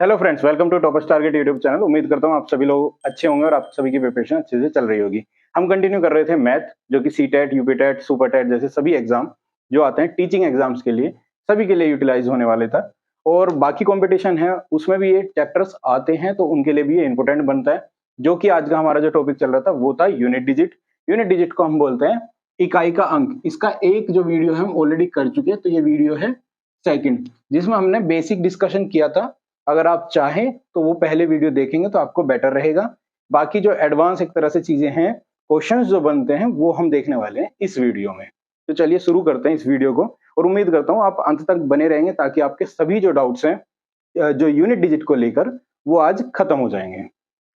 Hello friends, welcome to toppers target YouTube channel. उम्मीद करता हूँ आप सभी लोग अच्छे होंगे और आप सभी की प्रिपरेशन अच्छे से चल रही होगी। हम कंटिन्यू कर रहे थे मैथ, जो कि C TET, UP TET, super TET जैसे सभी एग्जाम जो आते हैं टीचिंग एग्जाम्स के लिए, सभी के लिए यूटिलाइज होने वाले था। और बाकी कंपटीशन है उसमें भी ये चैप्टर्स आते हैं, तो उनके लिए भी ये इंपॉर्टेंट बनता है। जो कि आज का हमारा जो टॉपिक चल रहा था वो था यूनिट डिजिट। यूनिट डिजिट को हम बोलते हैं इकाई का अंक। इसका एक जो वीडियो है हम ऑलरेडी कर चुके हैं, तो ये वीडियो है सेकंड, जिसमें हमने बेसिक डिस्कशन किया था। अगर आप चाहें तो वो पहले वीडियो देखेंगे तो आपको बेटर रहेगा। बाकी जो एडवांस एक तरह से चीजें हैं, क्वेश्चंस जो बनते हैं, वो हम देखने वाले हैं इस वीडियो में। तो चलिए शुरू करते हैं इस वीडियो को, और उम्मीद करता हूं आप अंत तक बने रहेंगे ताकि आपके सभी जो डाउट्स हैं जो यूनिट डिजिट को लेकर, वो आज खत्म हो जाएंगे।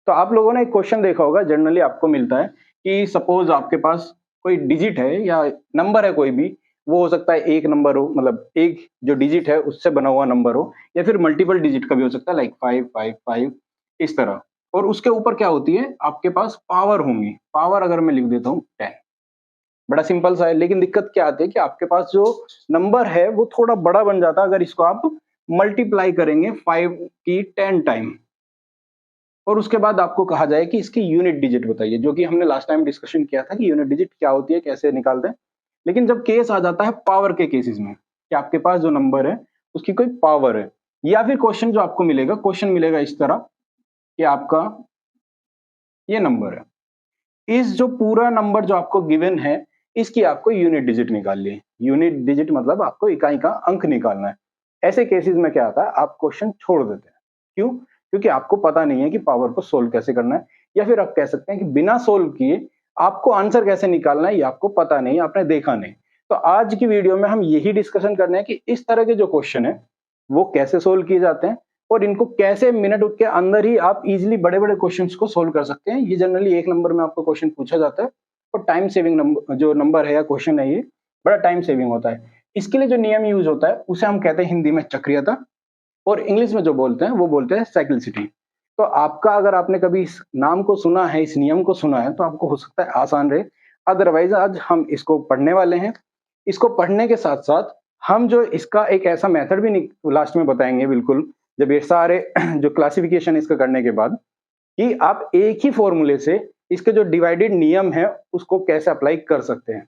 तो आप लोगों ने एक क्वेश्चन देखा होगा, जनरली आपको मिलता है कि सपोज आपके पास कोई डिजिट है या नंबर है कोई भी, वो हो सकता है एक नंबर हो, मतलब एक जो डिजिट है उससे बना हुआ नंबर हो, या फिर मल्टीपल डिजिट का भी हो सकता है, लाइक 555 इस तरह। और उसके ऊपर क्या होती है, आपके पास पावर होंगी। पावर अगर मैं लिख देता हूँ 10, बड़ा सिंपल सा है। लेकिन दिक्कत क्या आती है कि आपके पास जो नंबर है वो थोड़ा बड़ा बन जाता है अगर इसको आप मल्टीप्लाई करेंगे 5 की 10 टाइम, और उसके बाद आपको कहा जाए कि इसकी यूनिट डिजिट बताइए, जो कि हमने लास्ट टाइम डिस्कशन किया था कि यूनिट डिजिट क्या होती है, कैसे निकालते हैं। लेकिन जब केस आ जाता है पावर के केसेस में, कि आपके पास जो नंबर है उसकी कोई पावर है, या फिर क्वेश्चन जो आपको मिलेगा, क्वेश्चन मिलेगा इस तरह कि आपका ये नंबर है, इस जो पूरा नंबर जो आपको गिवन है, इसकी आपको यूनिट डिजिट निकालनी है। यूनिट डिजिट मतलब आपको इकाई का अंक निकालना है। ऐसे केसेस में क्या आता है, आप क्वेश्चन छोड़ देते हैं। क्यों? क्योंकि आपको पता नहीं है कि पावर को सोल्व कैसे करना है, या फिर आप कह सकते हैं कि बिना सोल्व किए आपको आंसर कैसे निकालना है ये आपको पता नहीं, आपने देखा नहीं। तो आज की वीडियो में हम यही डिस्कशन करने हैं कि इस तरह के जो क्वेश्चन है वो कैसे सोल्व किए जाते हैं, और इनको कैसे मिनट के अंदर ही आप इजीली बड़े बड़े क्वेश्चंस को सोल्व कर सकते हैं। ये जनरली एक नंबर में आपको क्वेश्चन पूछा जाता है, और टाइम सेविंग नंबर जो नंबर है या क्वेश्चन है, ये बड़ा टाइम सेविंग होता है। इसके लिए जो नियम यूज होता है उसे हम कहते हैं हिंदी में चक्रियता, और इंग्लिश में जो बोलते हैं वो बोलते हैं साइक्लिसिटी। तो आपका अगर आपने कभी इस नाम को सुना है, इस नियम को सुना है, तो आपको हो सकता है आसान रहे। अदरवाइज आज हम इसको पढ़ने वाले हैं। इसको पढ़ने के साथ साथ हम जो इसका एक ऐसा मेथड भी लास्ट में बताएंगे, बिल्कुल जब ये सारे जो क्लासिफिकेशन इसका करने के बाद, कि आप एक ही फॉर्मूले से इसके जो डिवाइडेड नियम है उसको कैसे अप्लाई कर सकते हैं।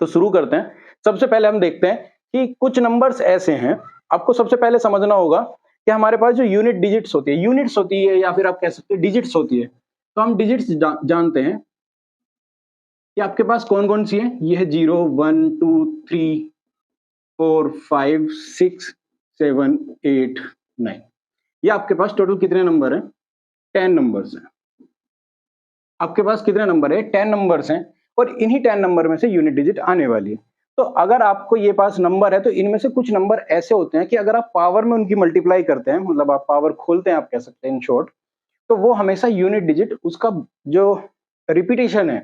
तो शुरू करते हैं। सबसे पहले हम देखते हैं कि कुछ नंबर्स ऐसे हैं, आपको सबसे पहले समझना होगा कि हमारे पास जो यूनिट डिजिट्स होती है, यूनिट्स होती है या फिर आप कह सकते हैं डिजिट्स होती है। तो हम डिजिट्स जानते हैं कि आपके पास कौन कौन सी है। ये है 0, 1, 2, 3, 4, 5, 6, 7, 8, 9। ये आपके पास टोटल कितने नंबर हैं? 10 नंबर्स हैं। आपके पास कितने नंबर है? 10 नंबर्स हैं, और इन्हीं 10 नंबर में से यूनिट डिजिट आने वाली है। तो अगर आपको ये पास नंबर है, तो इनमें से कुछ नंबर ऐसे होते हैं कि अगर आप पावर में उनकी मल्टीप्लाई करते हैं, मतलब आप पावर खोलते हैं, आप कह सकते हैं इन शॉर्ट, तो वो हमेशा यूनिट डिजिट उसका जो रिपीटेशन है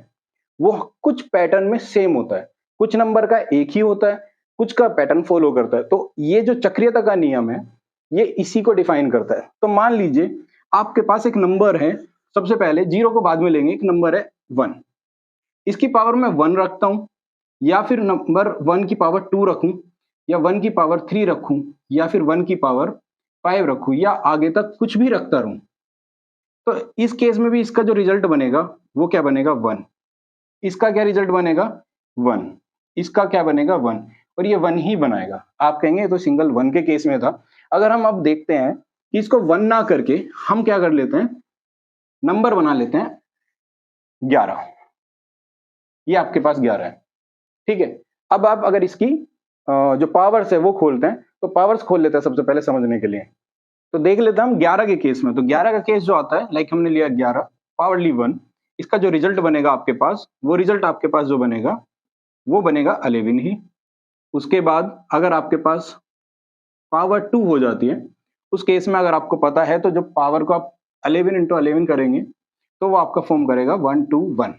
वो कुछ पैटर्न में सेम होता है। कुछ नंबर का एक ही होता है, कुछ का पैटर्न फॉलो करता है। तो ये जो चक्रीयता का नियम है ये इसी को डिफाइन करता है। तो मान लीजिए आपके पास एक नंबर है, सबसे पहले 0 को बाद में लेंगे, एक नंबर है 1, इसकी पावर मैं 1 रखता हूं, या फिर नंबर 1 की पावर 2 रखूं, या 1 की पावर 3 रखूं, या फिर 1 की पावर 5 रखूं, या आगे तक कुछ भी रखता रहूं। तो इस केस में भी इसका जो रिजल्ट बनेगा वो क्या बनेगा? 1। इसका क्या रिजल्ट बनेगा? 1। इसका क्या बनेगा? 1। और ये 1 ही बनाएगा। आप कहेंगे तो सिंगल 1 के केस में था। अगर हम अब देखते हैं कि इसको 1 ना करके हम क्या कर लेते हैं, नंबर बना लेते हैं 11। ये आपके पास 11 है, ठीक है। अब आप अगर इसकी जो पावर्स है वो खोलते हैं, तो पावर्स खोल लेते हैं सबसे पहले समझने के लिए। तो देख लेते हैं हम 11 के केस में। तो 11 का केस जो आता है, लाइक हमने लिया 11 पावरली 1, इसका जो रिजल्ट बनेगा आपके पास, वो रिजल्ट आपके पास जो बनेगा वो बनेगा 11 ही। उसके बाद अगर आपके पास पावर 2 हो जाती है, उस केस में अगर आपको पता है, तो जो पावर को आप 11 इंटू 11 करेंगे तो वो आपका फॉर्म करेगा 121,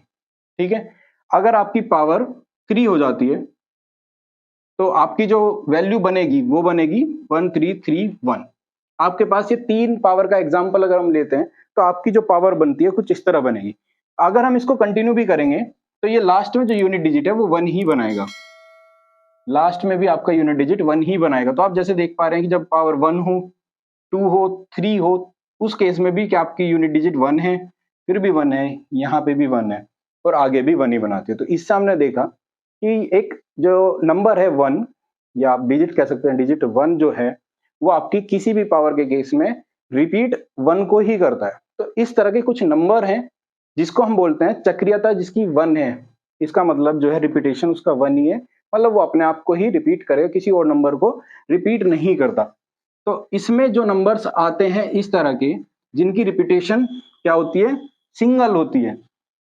ठीक है। अगर आपकी पावर 3 हो जाती है, तो आपकी जो वैल्यू बनेगी वो बनेगी 1331। आपके पास ये 3 पावर का एग्जाम्पल अगर हम लेते हैं, तो आपकी जो पावर बनती है कुछ इस तरह बनेगी। अगर हम इसको कंटिन्यू भी करेंगे, तो ये लास्ट में जो यूनिट डिजिट है वो 1 ही बनाएगा। लास्ट में भी आपका यूनिट डिजिट 1 ही बनाएगा। तो आप जैसे देख पा रहे हैं कि जब पावर 1 हो 2 हो, 3 हो, उस केस में भी क्या आपकी यूनिट डिजिट 1 है, फिर भी 1 है, यहाँ पे भी 1 है और आगे भी 1 ही बनाती है। तो इससे हमने देखा कि एक जो नंबर है 1 या आप डिजिट कह सकते हैं, डिजिट 1 जो है वो आपकी किसी भी पावर के केस में रिपीट 1 को ही करता है। तो इस तरह के कुछ नंबर हैं जिसको हम बोलते हैं चक्रीयता जिसकी 1 है। इसका मतलब जो है रिपीटेशन उसका 1 ही है, मतलब वो अपने आप को ही रिपीट करेगा, किसी और नंबर को रिपीट नहीं करता। तो इसमें जो नंबर्स आते हैं इस तरह के, जिनकी रिपीटेशन क्या होती है, सिंगल होती है,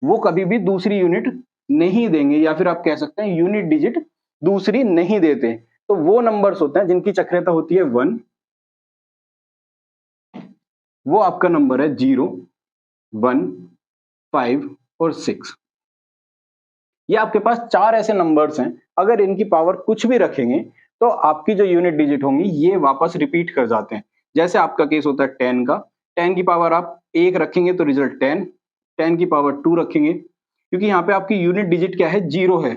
वो कभी भी दूसरी यूनिट नहीं देंगे, या फिर आप कह सकते हैं यूनिट डिजिट दूसरी नहीं देते। तो वो नंबर्स होते हैं जिनकी चक्रीयता होती है 1, वो आपका नंबर है 0, 1, 5 और 6। ये आपके पास 4 ऐसे नंबर्स हैं, अगर इनकी पावर कुछ भी रखेंगे तो आपकी जो यूनिट डिजिट होंगी ये वापस रिपीट कर जाते हैं। जैसे आपका केस होता है 10 का, 10 की पावर आप 1 रखेंगे तो रिजल्ट 10, 10 की पावर 2 रखेंगे क्योंकि यहाँ पे आपकी यूनिट डिजिट क्या है, 0 है,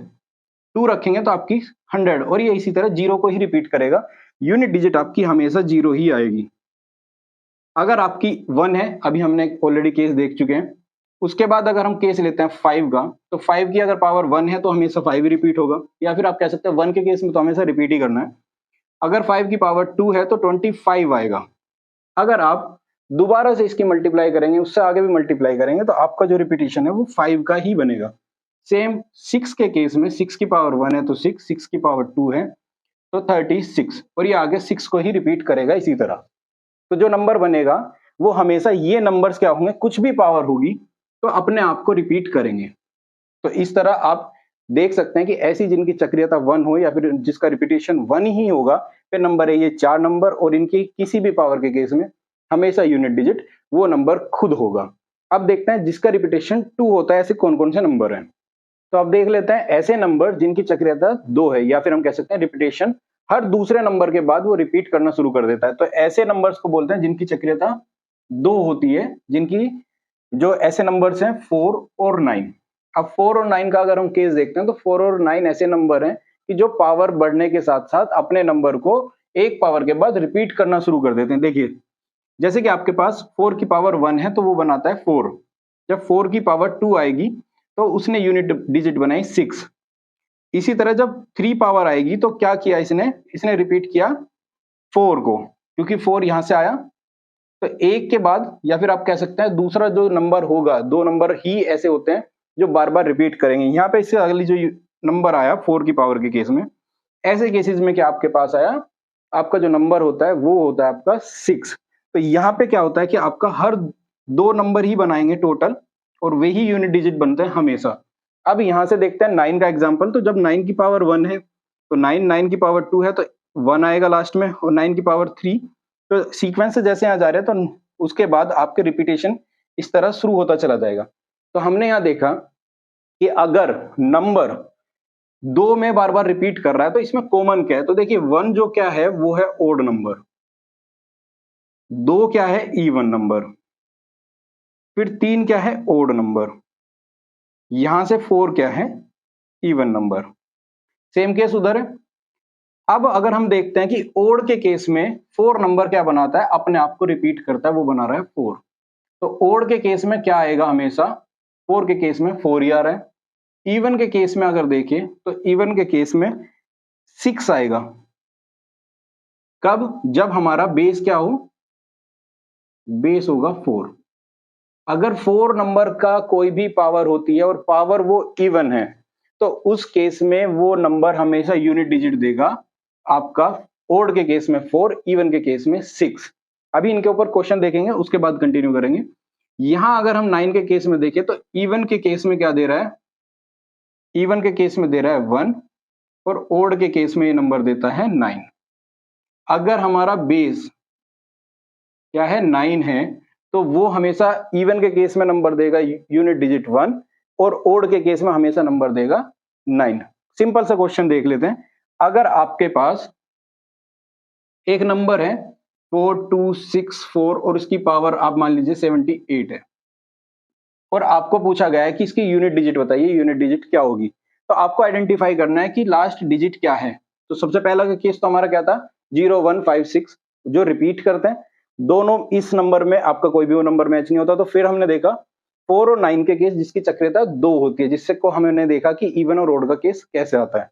2 रखेंगे तो आपकी 100, और ये इसी तरह 0 को ही रिपीट करेगा, यूनिट डिजिट आपकी हमेशा 0 ही आएगी। अगर आपकी 1 है, अभी हमने ऑलरेडी केस देख चुके हैं, उसके बाद अगर हम केस लेते हैं 5 का, तो 5 की अगर पावर 1 है तो हमेशा 5 ही रिपीट होगा, या फिर आप कह सकते हैं 1 के केस में तो हमेशा रिपीट ही करना है। अगर 5 की पावर 2 है तो 25 आएगा। अगर आप दोबारा से इसकी मल्टीप्लाई करेंगे, उससे आगे भी मल्टीप्लाई करेंगे, तो आपका जो रिपीटेशन है वो 5 का ही बनेगा। सेम 6 के केस में 6 की पावर 1 है तो 6, 6 की पावर 2 है तो 36, और ये आगे 6 को ही रिपीट करेगा इसी तरह। तो जो नंबर बनेगा वो हमेशा ये नंबर्स क्या होंगे, कुछ भी पावर होगी तो अपने आप को रिपीट करेंगे। तो इस तरह आप देख सकते हैं कि ऐसी जिनकी चक्रीयता 1 हो या फिर जिसका रिपीटेशन 1 ही होगा, फिर नंबर है ये 4 नंबर, और इनकी किसी भी पावर के केस में हमेशा यूनिट डिजिट वो नंबर खुद होगा। अब देखते हैं जिसका रिपीटेशन 2 होता है, ऐसे कौन कौन से नंबर हैं। तो अब देख लेते हैं ऐसे नंबर जिनकी चक्रीयता 2 है, या फिर हम कह सकते हैं रिपीटेशन हर दूसरे नंबर के बाद वो रिपीट करना शुरू कर देता है। तो ऐसे नंबर्स को बोलते हैं जिनकी चक्रीयता 2 होती है, जिनकी जो ऐसे नंबर्स हैं 4 और 9। अब 4 और 9 का अगर हम केस देखते हैं तो 4 और 9 ऐसे नंबर हैं कि जो पावर बढ़ने के साथ साथ अपने नंबर को एक पावर के बाद रिपीट करना शुरू कर देते हैं। देखिए जैसे कि आपके पास 4 की पावर 1 है तो वो बनाता है 4, जब 4 की पावर 2 आएगी तो उसने यूनिट डिजिट बनाई 6। इसी तरह जब 3 पावर आएगी तो क्या किया इसने रिपीट किया 4 को, क्योंकि 4 यहां से आया, तो एक के बाद या फिर आप कह सकते हैं दूसरा जो नंबर होगा, 2 नंबर ही ऐसे होते हैं जो बार बार रिपीट करेंगे। यहाँ पे इससे अगली जो नंबर आया 4 की पावर के केस में, ऐसे केसेस में क्या आपके पास आया, आपका जो नंबर होता है वो होता है आपका 6। तो यहाँ पे क्या होता है कि आपका हर 2 नंबर ही बनाएंगे टोटल, और वही यूनिट डिजिट बनते हैं हमेशा। अब यहाँ से देखते हैं 9 का एग्जाम्पल। तो जब 9 की पावर 1 है तो 9 की पावर 2 है तो 1 आएगा लास्ट में, और 9 की पावर 3। तो सीक्वेंस से जैसे यहाँ जा रहे हैं तो उसके बाद आपके रिपीटेशन इस तरह शुरू होता चला जाएगा। तो हमने यहाँ देखा कि अगर नंबर 2 में बार बार रिपीट कर रहा है तो इसमें कॉमन क्या है। तो देखिए 1 जो क्या है वो है ओड नंबर, 2 क्या है इवन नंबर, फिर 3 क्या है ओड नंबर, यहां से 4 क्या है इवन नंबर। सेम केस उधर है। अब अगर हम देखते हैं कि ओड के केस में 4 नंबर क्या बनाता है, अपने आप को रिपीट करता है, वो बना रहा है 4। तो ओड के केस में क्या आएगा, हमेशा 4 के केस में 4 ही आ रहा है। इवन के केस में अगर देखें तो इवन के केस में 6 आएगा। कब, जब हमारा बेस क्या हो, बेस होगा 4। अगर 4 नंबर का कोई भी पावर होती है और पावर वो इवन है तो उस केस में वो नंबर हमेशा यूनिट डिजिट देगा आपका, ओड के केस में 4, इवन के केस में 6। अभी इनके ऊपर क्वेश्चन देखेंगे उसके बाद कंटिन्यू करेंगे। यहां अगर हम 9 के केस में देखें तो इवन के केस में क्या दे रहा है, इवन के केस में दे रहा है 1, और ओड के केस में ये नंबर देता है 9। अगर हमारा बेस क्या है 9 है तो वो हमेशा इवन के केस में नंबर देगा यूनिट डिजिट 1, और ओड के केस में हमेशा नंबर देगा 9। सिंपल सा क्वेश्चन देख लेते हैं। अगर आपके पास एक नंबर है 4264 और उसकी पावर आप मान लीजिए 78 है, और आपको पूछा गया है कि इसकी यूनिट डिजिट बताइए, यूनिट डिजिट क्या होगी। तो आपको आइडेंटिफाई करना है कि लास्ट डिजिट क्या है। तो सबसे पहला केस तो हमारा क्या था, 0156 जो रिपीट करते हैं। दोनों इस नंबर में आपका कोई भी वो नंबर मैच नहीं होता, तो फिर हमने देखा 4 और 9 के केस जिसकी चक्रियता 2 होती है, जिससे को हमने देखा कि इवन और ओड का केस कैसे आता है।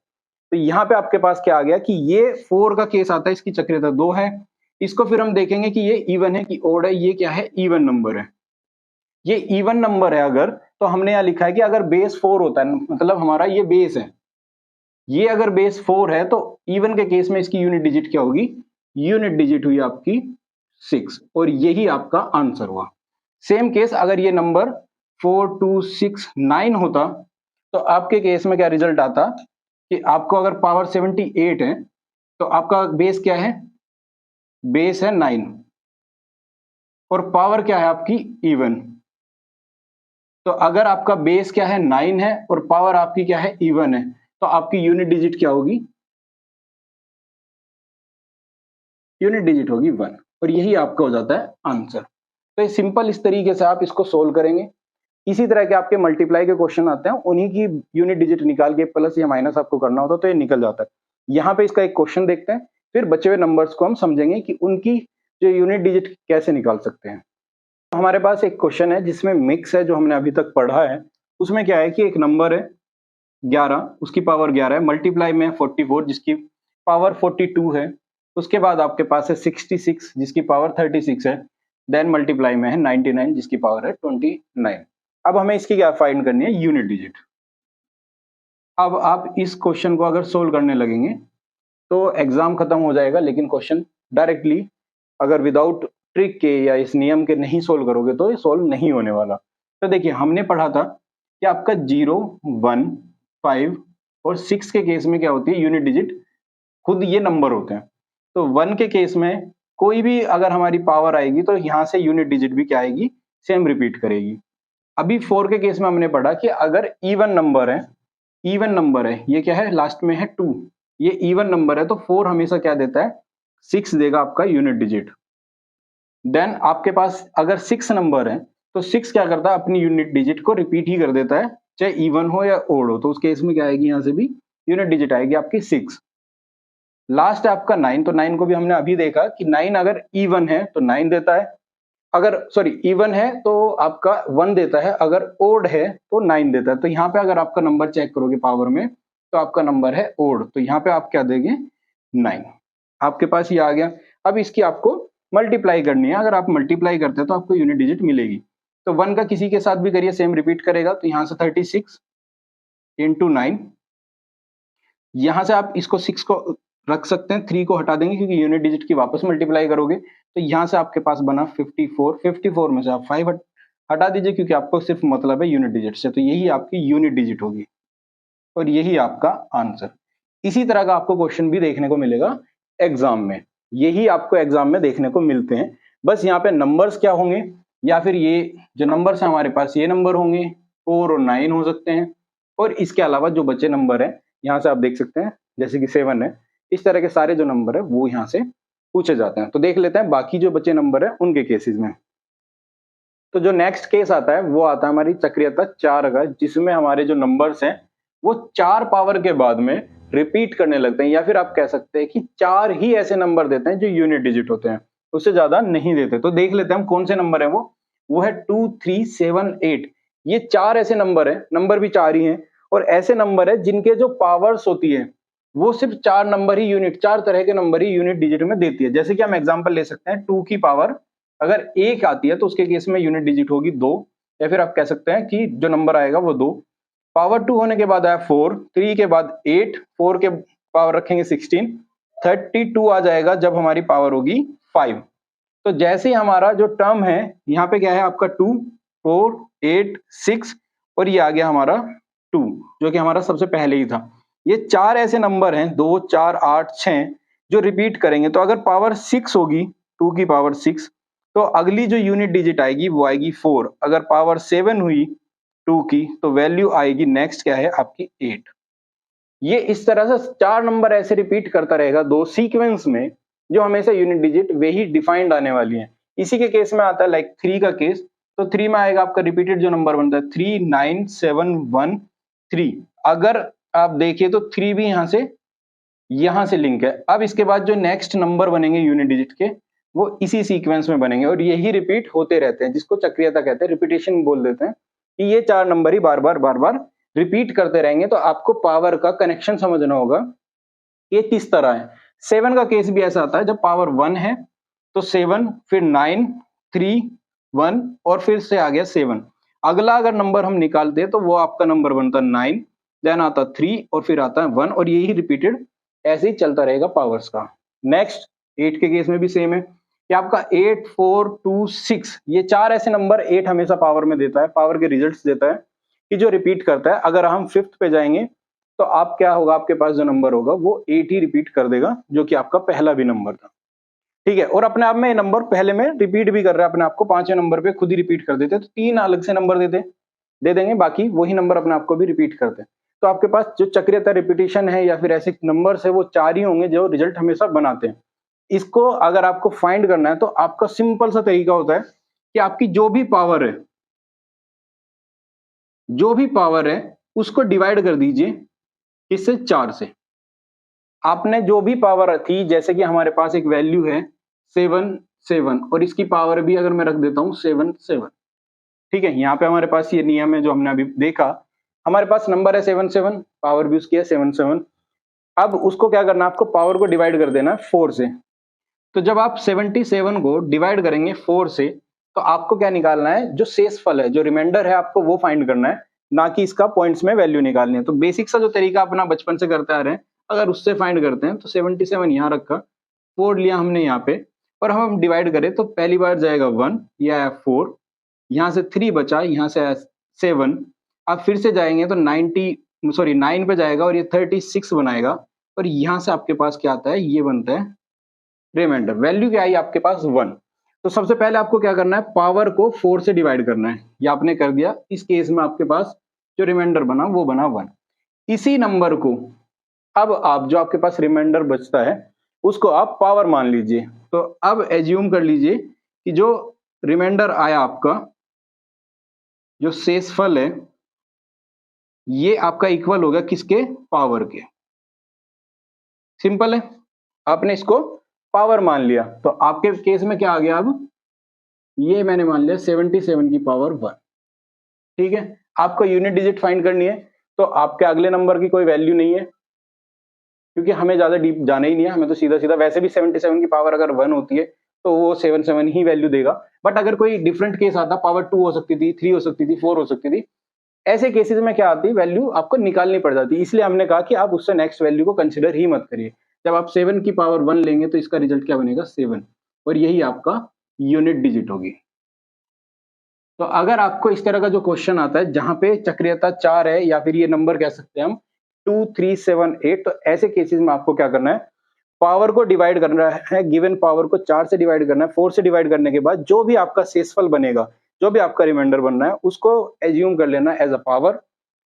तो यहाँ पे आपके पास क्या आ गया कि ये 4 का केस आता है, इसकी चक्रियता 2 है। इसको फिर हम देखेंगे कि ये इवन है कि ओड है, ये क्या है, इवन नंबर है। ये इवन नंबर है अगर, तो हमने यहाँ लिखा है कि अगर बेस 4 होता है, मतलब हमारा ये बेस है, ये अगर बेस 4 है तो इवन के केस में इसकी यूनिट डिजिट क्या होगी, यूनिट डिजिट हुई आपकी 6, और यही आपका आंसर हुआ। सेम केस अगर ये नंबर 4 2 6 9 होता, तो आपके केस में क्या रिजल्ट आता कि आपको अगर पावर 78 है तो आपका बेस क्या है, बेस है 9 और पावर क्या है आपकी इवन। तो अगर आपका बेस क्या है 9 है और पावर आपकी क्या है इवन है, तो आपकी यूनिट डिजिट क्या होगी, यूनिट डिजिट होगी 1, और यही आपका हो जाता है आंसर। तो ये सिंपल इस तरीके से आप इसको सोल्व करेंगे। इसी तरह के आपके मल्टीप्लाई के क्वेश्चन आते हैं, उन्हीं की यूनिट डिजिट निकाल के प्लस या माइनस आपको करना होता है, तो ये निकल जाता है। यहाँ पे इसका एक क्वेश्चन देखते हैं, फिर बचे हुए नंबर्स को हम समझेंगे कि उनकी जो यूनिट डिजिट कैसे निकाल सकते हैं। तो हमारे पास एक क्वेश्चन है जिसमें मिक्स है, जो हमने अभी तक पढ़ा है। उसमें क्या है कि एक नंबर है 11, उसकी पावर 11 है, मल्टीप्लाई में 44 जिसकी पावर 42 है, उसके बाद आपके पास है 66 जिसकी पावर 36 है, देन मल्टीप्लाई में है 99 जिसकी पावर है 29। अब हमें इसकी क्या फाइंड करनी है, यूनिट डिजिट। अब आप इस क्वेश्चन को अगर सोल्व करने लगेंगे तो एग्जाम खत्म हो जाएगा, लेकिन क्वेश्चन डायरेक्टली अगर विदाउट ट्रिक के या इस नियम के नहीं सोल्व करोगे तो ये सोल्व नहीं होने वाला। तो देखिए हमने पढ़ा था कि आपका 0 1 5 और 6 के केस में क्या होती है, यूनिट डिजिट खुद ये नंबर होते हैं। तो 1 के केस में कोई भी अगर हमारी पावर आएगी तो यहाँ से यूनिट डिजिट भी क्या आएगी, सेम रिपीट करेगी। अभी 4 के केस में हमने पढ़ा कि अगर इवन नंबर है, इवन नंबर है, ये क्या है लास्ट में है 2, ये इवन नंबर है, तो 4 हमेशा क्या देता है, 6 देगा आपका यूनिट डिजिट। देन आपके पास अगर 6 नंबर है तो 6 क्या करता है, अपनी यूनिट डिजिट को रिपीट ही कर देता है, चाहे इवन हो या ओड हो। तो उस केस में क्या आएगी, यहाँ से भी यूनिट डिजिट आएगी आपकी 6। लास्ट है आपका 9, तो 9 को भी हमने अभी देखा कि 9 अगर इवन है तो 9 देता है, अगर सॉरी इवन है तो आपका 1 देता है, अगर ओड है तो 9 देता है। तो यहाँ पे अगर आपका नंबर चेक करोगे पावर में तो आपका नंबर है ओड, तो यहाँ पे आप क्या देंगे, 9। आपके पास ये आ गया। अब इसकी आपको मल्टीप्लाई करनी है, अगर आप मल्टीप्लाई करते हैं तो आपको यूनिट डिजिट मिलेगी। तो 1 का किसी के साथ भी करिए, सेम रिपीट करेगा। तो यहाँ से 36 इंटू 9, यहाँ से आप इसको 6 को रख सकते हैं, 3 को हटा देंगे क्योंकि यूनिट डिजिट की वापस मल्टीप्लाई करोगे। तो यहाँ से आपके पास बना 54, 54 में से आप 5 हटा दीजिए क्योंकि आपको सिर्फ मतलब है यूनिट डिजिट से, तो यही आपकी यूनिट डिजिट होगी और यही आपका आंसर। इसी तरह का आपको क्वेश्चन भी देखने को मिलेगा एग्जाम में, यही आपको एग्जाम में देखने को मिलते हैं। बस यहाँ पे नंबर्स क्या होंगे, या फिर ये जो नंबर्स है हमारे पास ये नंबर होंगे, 4 और 9 हो सकते हैं, और इसके अलावा जो बचे नंबर है यहाँ से आप देख सकते हैं जैसे कि 7 है, इस तरह के सारे जो नंबर है वो यहाँ से पूछे जाते हैं। तो देख लेते हैं बाकी जो बचे नंबर है उनके केसेस में। तो जो नेक्स्ट केस आता है वो आता है हमारी चक्रियता 4 का, जिसमें हमारे जो नंबर्स हैं वो 4 पावर के बाद में रिपीट करने लगते हैं, या फिर आप कह सकते हैं कि 4 ही ऐसे नंबर देते हैं जो यूनिट डिजिट होते हैं, उससे ज्यादा नहीं देते। तो देख लेते हैं हम कौन से नंबर है वो है 2 3 7 8। ये 4 ऐसे नंबर है, नंबर भी 4 ही हैं, और ऐसे नंबर है जिनके जो पावर्स होती है वो सिर्फ 4 नंबर ही यूनिट, 4 तरह के नंबर ही यूनिट डिजिट में देती है। जैसे कि हम एग्जांपल ले सकते हैं 2 की पावर अगर 1 आती है तो उसके केस में यूनिट डिजिट होगी 2, या फिर आप कह सकते हैं कि जो नंबर आएगा वो 2। पावर 2 होने के बाद आया 4, 3 के बाद 8, 4 के पावर रखेंगे 16, 32 आ जाएगा जब हमारी पावर होगी 5। तो जैसे ही हमारा जो टर्म है यहाँ पे क्या है आपका 2 4 8 6, और ये आ गया हमारा 2 जो कि हमारा सबसे पहले ही था। ये 4 ऐसे नंबर हैं 2 4 8 6 जो रिपीट करेंगे। तो अगर पावर 6 होगी, 2 की पावर 6, तो अगली जो यूनिट डिजिट आएगी वो आएगी 4। अगर पावर 7 हुई 2 की तो वैल्यू आएगी नेक्स्ट क्या है आपकी 8। ये इस तरह से 4 नंबर ऐसे रिपीट करता रहेगा 2 सीक्वेंस में, जो हमेशा यूनिट डिजिट वे ही डिफाइंड आने वाली है। इसी के केस में आता है लाइक 3 का केस, तो 3 में आएगा आपका रिपीटेड जो नंबर बनता है 3 9 7 1 3। अगर आप देखिए तो 3 भी यहां से लिंक है। अब इसके बाद जो नेक्स्ट नंबर बनेंगे यूनिट डिजिट के वो इसी सीक्वेंस में बनेंगे और यही रिपीट होते रहते हैं, जिसको चक्रीयता कहते हैं, रिपीटेशन बोल देते हैं कि ये 4 नंबर ही बार बार रिपीट करते रहेंगे। तो आपको पावर का कनेक्शन समझना होगा ये किस तरह है। 7 का केस भी ऐसा आता है, जब पावर 1 है तो 7, फिर 9, 3, 1 और फिर से आ गया 7। अगला अगर नंबर हम निकालते हैं तो वो आपका नंबर बनता है 9, देन आता 3 और फिर आता है 1 और यही रिपीटेड ऐसे ही चलता रहेगा पावर्स का। नेक्स्ट 8 के केस में भी सेम है कि आपका 8, 4, 2, 6 ये 4 ऐसे नंबर 8 हमेशा पावर में देता है, पावर के रिजल्ट्स देता है कि जो रिपीट करता है। अगर हम 5th पे जाएंगे तो आप क्या होगा, आपके पास जो नंबर होगा वो 8 ही रिपीट कर देगा, जो कि आपका पहला भी नंबर था। ठीक है, और अपने आप में ये नंबर पहले में रिपीट भी कर रहा है अपने आप को, 5वें नंबर पे खुद ही रिपीट कर देते, तो 3 अलग से नंबर दे देंगे, बाकी वही नंबर अपने आप को भी रिपीट करते हैं। तो आपके पास जो चक्रीयता रिपीटेशन है या फिर ऐसे नंबर्स है वो 4 ही होंगे जो रिजल्ट हमेशा बनाते हैं। इसको अगर आपको फाइंड करना है तो आपका सिंपल सा तरीका होता है कि आपकी जो भी पावर है उसको डिवाइड कर दीजिए किससे, 4 से। आपने जो भी पावर थी, जैसे कि हमारे पास एक वैल्यू है 7, 7 और इसकी पावर भी अगर मैं रख देता हूं 7, 7। ठीक है, यहाँ पे हमारे पास ये नियम है जो हमने अभी देखा, हमारे पास नंबर है 7, 7, पावर भी उसकी है 7, 7। अब उसको क्या करना है, आपको पावर को डिवाइड कर देना है 4 से। तो जब आप 77 को डिवाइड करेंगे 4 से तो आपको क्या निकालना है, जो शेषफल है, जो रिमाइंडर है, आपको वो फाइंड करना है, ना कि इसका पॉइंट्स में वैल्यू निकालनी है। तो बेसिक सा जो तरीका अपना बचपन से करते आ रहे हैं, अगर उससे फाइंड करते हैं तो 77 यहाँ रखा, 4 लिया हमने यहाँ पे, और हम डिवाइड करें तो पहली बार जाएगा 1, यह आया 4, यहाँ से 3 बचा, यहाँ से आया 7। अब फिर से जाएंगे तो 9 पे जाएगा और ये 36 बनाएगा, और यहाँ से आपके पास क्या आता है, ये बनता है रिमाइंडर। वैल्यू क्या आई आपके पास, 1। तो सबसे पहले आपको क्या करना है, पावर को 4 से डिवाइड करना है, ये आपने कर दिया। इस केस में आपके पास जो रिमाइंडर बना वो बना 1। इसी नंबर को अब आप, जो आपके पास रिमाइंडर बचता है उसको आप पावर मान लीजिए। तो अब एज्यूम कर लीजिए कि जो रिमाइंडर आया आपका, जो शेषफल है, ये आपका इक्वल होगा किसके, पावर के। सिंपल है, आपने इसको पावर मान लिया। तो आपके केस में क्या आ गया, अब ये मैंने मान लिया 77 की पावर 1। ठीक है, आपको यूनिट डिजिट फाइंड करनी है, तो आपके अगले नंबर की कोई वैल्यू नहीं है, क्योंकि हमें ज्यादा डीप जाना ही नहीं है, हमें तो सीधा सीधा, वैसे भी 77 की पावर अगर 1 होती है तो वो 77 ही वैल्यू देगा। बट अगर कोई डिफरेंट केस आता, पावर 2 हो सकती थी, 3 हो सकती थी, 4 हो सकती थी, ऐसे केसेस में क्या आती, वैल्यू आपको निकालनी पड़ जाती। इसलिए हमने कहा कि आप उससे नेक्स्ट वैल्यू को कंसिडर ही मत करिए। जब आप 7 की पावर 1 लेंगे तो इसका रिजल्ट क्या बनेगा, 7, और यही आपका यूनिट डिजिट होगी। तो अगर आपको इस तरह का जो क्वेश्चन आता है जहां पे चक्रीयता 4 है, या फिर ये नंबर कह सकते हैं हम 2, 3, 7, 8, तो ऐसे केसेस में आपको क्या करना है, पावर को डिवाइड करना है, गिवन पावर को 4 से डिवाइड करना है। 4 से डिवाइड करने के बाद जो भी आपका शेषफल बनेगा, जो भी आपका रिमाइंडर बनना है, उसको एज्यूम कर लेना एज अ पावर।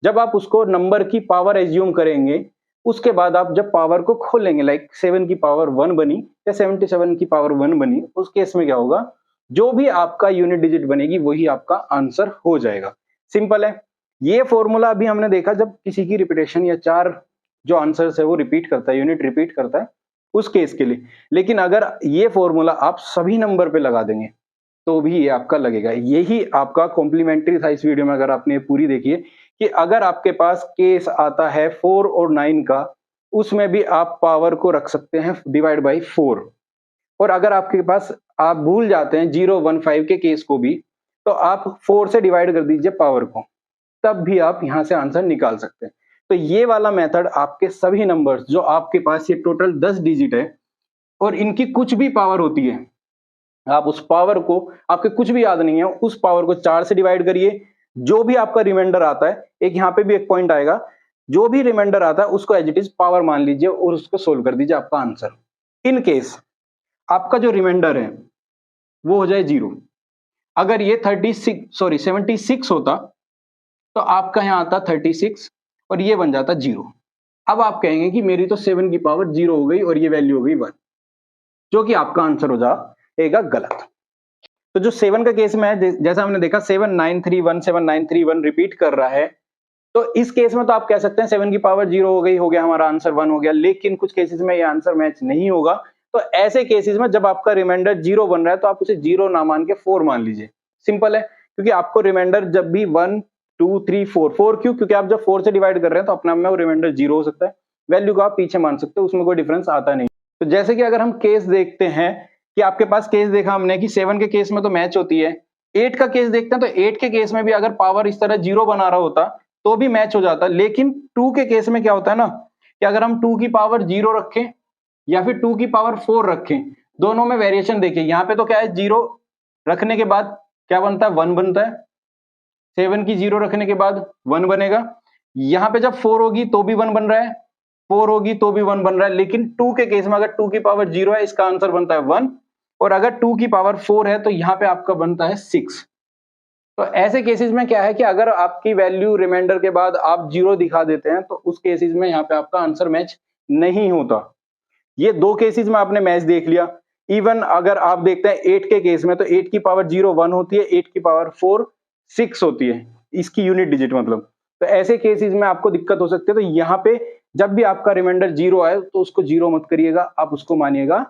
जब आप उसको नंबर की पावर एज्यूम करेंगे, उसके बाद आप जब पावर को खोलेंगे, लाइक 7 की पावर 1 बनी या 77 की पावर 1 बनी, उस केस में क्या होगा, जो भी आपका यूनिट डिजिट बनेगी वही आपका आंसर हो जाएगा। सिंपल है। ये फॉर्मूला अभी हमने देखा जब किसी की रिपीटेशन या 4 जो आंसर्स है वो रिपीट करता है, यूनिट रिपीट करता है, उस केस के लिए। लेकिन अगर ये फॉर्मूला आप सभी नंबर पे लगा देंगे तो भी ये आपका लगेगा। यही आपका कॉम्प्लीमेंट्री था इस वीडियो में, अगर आपने पूरी देखी है, कि अगर आपके पास केस आता है 4 और 9 का, उसमें भी आप पावर को रख सकते हैं डिवाइड बाई 4। और अगर आपके पास, आप भूल जाते हैं 0, 1, 5 के केस को भी, तो आप 4 से डिवाइड कर दीजिए पावर को, तब भी आप यहां से आंसर निकाल सकते हैं। तो ये वाला मेथड आपके सभी नंबर्स, जो आपके पास ये टोटल 10 डिजिट है और इनकी कुछ भी पावर होती है, आप उस पावर को, आपके कुछ भी याद नहीं है, उस पावर को 4 से डिवाइड करिए। जो भी आपका रिमाइंडर आता है, एक यहाँ पे भी एक पॉइंट आएगा, जो भी रिमाइंडर आता है उसको एज इट इज पावर मान लीजिए और उसको सोल्व कर दीजिए, आपका आंसर। इन केस आपका जो रिमाइंडर है वो हो जाए 0। अगर ये 76 होता तो आपका यहाँ आता 36 और ये बन जाता 0। अब आप कहेंगे कि मेरी तो 7 की पावर 0 हो गई और ये वैल्यू हो गई 1, जो कि आपका आंसर हो जाएगा गलत। तो जो 7 का केस में है, जैसा हमने देखा 7931 7931 रिपीट कर रहा है, तो इस केस में तो आप कह सकते हैं 7 की पावर 0 हो गई, हो गया हमारा आंसर 1 हो गया। लेकिन कुछ केसेस में ये आंसर मैच नहीं होगा, तो ऐसे केसेस में जब आपका रिमाइंडर 0 बन रहा है तो आप उसे 0 ना मान के 4 मान लीजिए। सिंपल है, क्योंकि आपको रिमाइंडर जब भी 1 2 3 4 क्यों, क्योंकि आप जब 4 से डिवाइड कर रहे हैं तो अपने आप में वो रिमाइंडर 0 हो सकता है, वैल्यू को आप पीछे मान सकते हो, उसमें कोई डिफरेंस आता नहीं। तो जैसे कि अगर हम केस देखते हैं कि आपके पास केस देखा हमने कि 7 के केस में तो मैच होती है, 8 का केस देखते हैं तो 8 के केस में भी अगर पावर इस तरह 0 बना रहा होता तो भी मैच हो जाता, लेकिन 2 के केस में क्या होता है ना कि अगर हम 2 की पावर 0 रखें या फिर 2 की पावर 4 रखें, दोनों में वेरिएशन देखिए, यहाँ पे तो क्या है 0 रखने के बाद क्या बनता है 1 बनता है, 7 की 0 रखने के बाद 1 बनेगा, यहाँ पे जब 4 होगी तो भी 1 बन रहा है, 4 होगी तो भी 1 बन रहा है, लेकिन 2 के केस में अगर 2 की पावर 0 है इसका आंसर बनता है 1, और अगर 2 की पावर 4 है तो यहाँ पे आपका बनता है 6। तो ऐसे केसेस में क्या है कि अगर आपकी वैल्यू रिमाइंडर के बाद आप 0 दिखा देते हैं तो उस केसेस में यहाँ पे आपका आंसर मैच नहीं होता। ये 2 केसेस में आपने मैच देख लिया। इवन अगर आप देखते हैं 8 के केस में तो 8 की पावर 0 1 होती है, 8 की पावर 4 6 होती है, इसकी यूनिट डिजिट मतलब। तो ऐसे केसेस में आपको दिक्कत हो सकती है। तो यहाँ पे जब भी आपका रिमाइंडर 0 आए तो उसको 0 मत करिएगा, आप उसको मानिएगा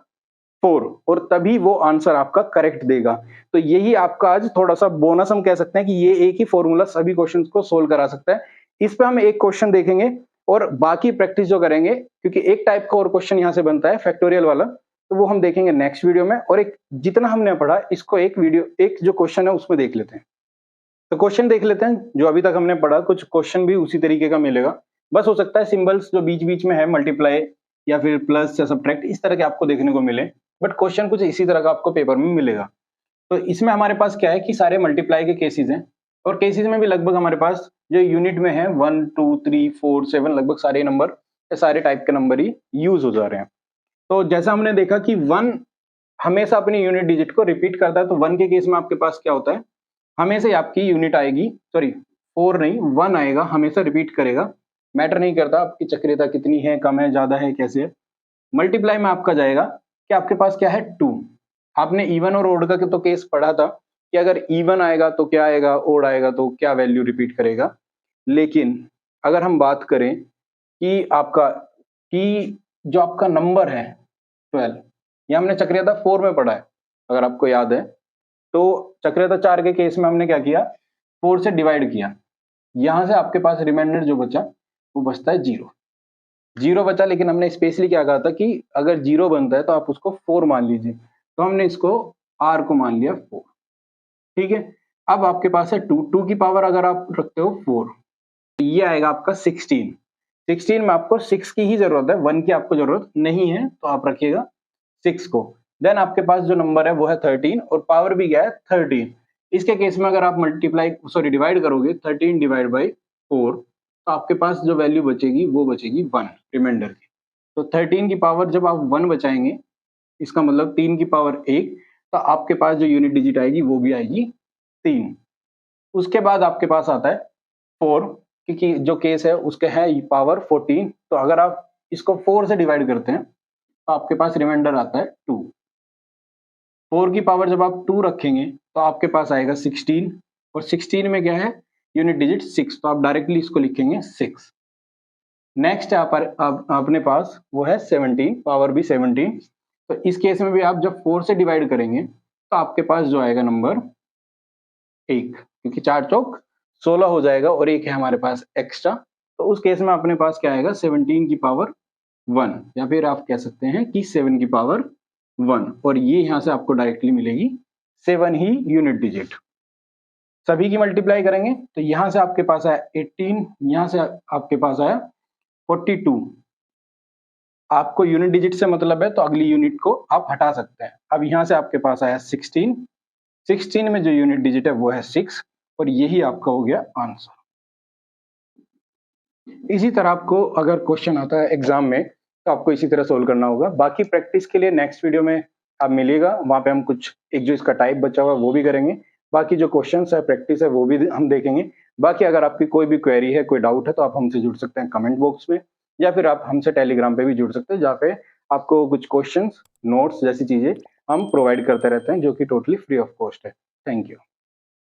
4, और तभी वो आंसर आपका करेक्ट देगा। तो यही आपका आज थोड़ा सा बोनस हम कह सकते हैं कि ये एक ही फॉर्मूला सभी क्वेश्चंस को सोल्व करा सकता है। इस पे हम एक क्वेश्चन देखेंगे और बाकी प्रैक्टिस जो करेंगे, क्योंकि एक टाइप का और क्वेश्चन यहाँ से बनता है फैक्टोरियल वाला, तो वो हम देखेंगे नेक्स्ट वीडियो में। और एक जितना हमने पढ़ा इसको एक जो क्वेश्चन है उसमें देख लेते हैं। तो क्वेश्चन देख लेते हैं जो अभी तक हमने पढ़ा, कुछ क्वेश्चन भी उसी तरीके का मिलेगा, बस हो सकता है सिंबल्स जो बीच बीच में है मल्टीप्लाई या फिर प्लस या सब्ट्रैक्ट इस तरह के आपको देखने को मिले, बट क्वेश्चन कुछ इसी तरह का आपको पेपर में मिलेगा। तो इसमें हमारे पास क्या है कि सारे मल्टीप्लाई के केसेस हैं, और केसेस में भी लगभग हमारे पास जो यूनिट में है 1 2 3 4 7 लगभग सारे नंबर, सारे टाइप के नंबर ही यूज हो जा रहे हैं। तो जैसा हमने देखा कि 1 हमेशा अपनी यूनिट डिजिट को रिपीट करता है, तो 1 के केस में आपके पास क्या होता है, हमेशा ही आपकी यूनिट आएगी, सॉरी 4 नहीं 1 आएगा, हमेशा रिपीट करेगा, मैटर नहीं करता आपकी चक्रियता कितनी है, कम है, ज्यादा है, कैसे है। मल्टीप्लाई में आपका जाएगा कि आपके पास क्या है 2। आपने इवन और ओड का तो केस पढ़ा था कि अगर इवन आएगा तो क्या आएगा, ओड आएगा तो क्या वैल्यू रिपीट करेगा। लेकिन अगर हम बात करें कि आपका कि जो आपका नंबर है 12, ये हमने चक्रियता 4 में पढ़ा है अगर आपको याद है, तो चक्रियता 4 के केस में हमने क्या किया, 4 से डिवाइड किया, यहां से आपके पास रिमाइंडर जो बचा वो बचता है 0 बचा। लेकिन हमने स्पेशली क्या कहा था कि अगर 0 बनता है तो आप उसको 4 मान लीजिए, तो हमने इसको r को मान लिया 4। ठीक है, अब आपके पास है 2 की पावर अगर आप रखते हो 4, तो ये आएगा आपका 16 में आपको 6 की ही जरूरत है, 1 की आपको जरूरत नहीं है, तो आप रखिएगा 6 को। देन आपके पास जो नंबर है वो है 13 और पावर भी क्या है 13। इसके केस में अगर आप डिवाइड करोगे 13 डिवाइड बाई 4, तो आपके पास जो वैल्यू बचेगी वो बचेगी 1 रिमाइंडर की। तो 13 की पावर जब आप 1 बचाएंगे, इसका मतलब 3 की पावर 1, तो आपके पास जो यूनिट डिजिट आएगी वो भी आएगी 3। उसके बाद आपके पास आता है 4, क्योंकि जो केस है उसके है पावर 14, तो अगर आप इसको 4 से डिवाइड करते हैं तो आपके पास रिमाइंडर आता है 2। 4 की पावर जब आप 2 रखेंगे तो आपके पास आएगा 16, और 16 में क्या है यूनिट डिजिट 6, तो आप डायरेक्टली इसको लिखेंगे 6। नेक्स्ट अपने पास वो है 17, पावर भी 17। तो इस केस में भी आप जब 4 से डिवाइड करेंगे तो आपके पास जो आएगा नंबर 1, क्योंकि 4 चौक 16 हो जाएगा और एक है हमारे पास एक्स्ट्रा, तो उस केस में अपने पास क्या आएगा 17 की पावर 1, या फिर आप कह सकते हैं कि 7 की पावर 1, और ये यहाँ से आपको डायरेक्टली मिलेगी 7 ही यूनिट डिजिट। सभी की मल्टीप्लाई करेंगे तो यहाँ से आपके पास आया 18, यहाँ से आपके पास आया 42। आपको यूनिट डिजिट से मतलब है तो अगली यूनिट को आप हटा सकते हैं। अब यहाँ से आपके पास आया 16 में जो यूनिट डिजिट है वो है 6, और यही आपका हो गया आंसर। इसी तरह आपको अगर क्वेश्चन आता है एग्जाम में तो आपको इसी तरह सोल्व करना होगा। बाकी प्रैक्टिस के लिए नेक्स्ट वीडियो में आप मिलिएगा, वहां पे हम कुछ एक जो इसका टाइप बचा हुआ है वो भी करेंगे, बाकी जो क्वेश्चंस है प्रैक्टिस है वो भी हम देखेंगे। बाकी अगर आपकी कोई भी क्वेरी है, कोई डाउट है, तो आप हमसे जुड़ सकते हैं कमेंट बॉक्स में, या फिर आप हमसे टेलीग्राम पे भी जुड़ सकते हैं, जहाँ पे आपको कुछ क्वेश्चंस, नोट्स जैसी चीजें हम प्रोवाइड करते रहते हैं, जो कि टोटली फ्री ऑफ कॉस्ट है। Thank you.